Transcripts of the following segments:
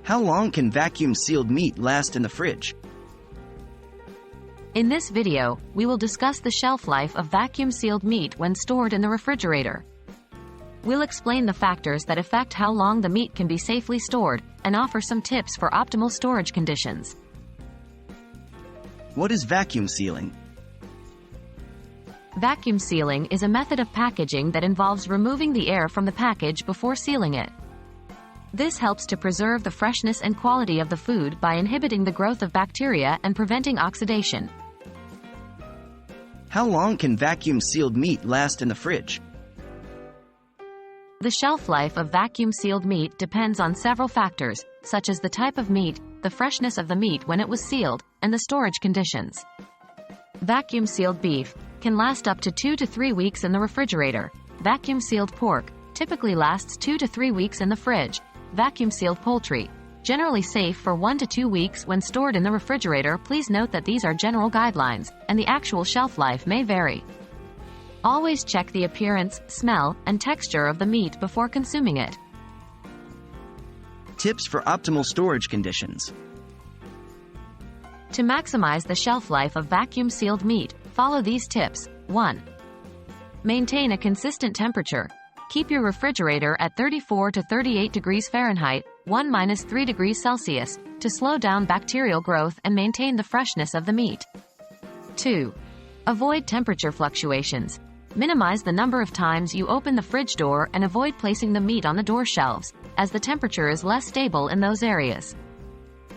How long can vacuum-sealed meat last in the fridge? In this video, we will discuss the shelf life of vacuum-sealed meat when stored in the refrigerator. We'll explain the factors that affect how long the meat can be safely stored, and offer some tips for optimal storage conditions. What is vacuum sealing? Vacuum sealing is a method of packaging that involves removing the air from the package before sealing it. This helps to preserve the freshness and quality of the food by inhibiting the growth of bacteria and preventing oxidation. How long can vacuum-sealed meat last in the fridge? The shelf life of vacuum-sealed meat depends on several factors, such as the type of meat, the freshness of the meat when it was sealed, and the storage conditions. Vacuum-sealed beef can last up to 2 to 3 weeks in the refrigerator. Vacuum-sealed pork typically lasts 2 to 3 weeks in the fridge. Vacuum-sealed poultry generally safe for 1 to 2 weeks when stored in the refrigerator. Please note that these are general guidelines, and the actual shelf life may vary. Always check the appearance, smell, and texture of the meat before consuming it. Tips for optimal storage conditions. To maximize the shelf life of vacuum-sealed meat, follow these tips. 1. Maintain a consistent temperature. Keep your refrigerator at 34 to 38 degrees Fahrenheit, 1-3 degrees Celsius, to slow down bacterial growth and maintain the freshness of the meat. 2. Avoid temperature fluctuations. Minimize the number of times you open the fridge door and avoid placing the meat on the door shelves, as the temperature is less stable in those areas.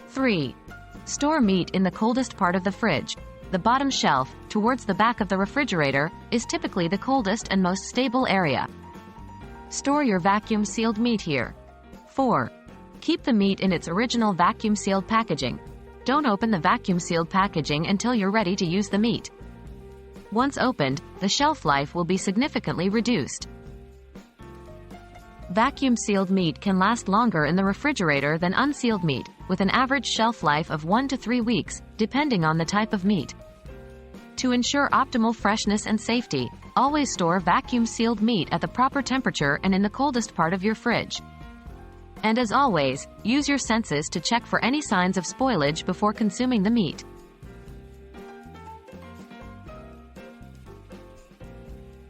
3. Store meat in the coldest part of the fridge. The bottom shelf, towards the back of the refrigerator, is typically the coldest and most stable area. Store your vacuum-sealed meat here. 4. Keep the meat in its original vacuum-sealed packaging. Don't open the vacuum-sealed packaging until you're ready to use the meat. Once opened, the shelf life will be significantly reduced. Vacuum-sealed meat can last longer in the refrigerator than unsealed meat, with an average shelf life of 1 to 3 weeks, depending on the type of meat. To ensure optimal freshness and safety, always store vacuum-sealed meat at the proper temperature and in the coldest part of your fridge. And as always, use your senses to check for any signs of spoilage before consuming the meat.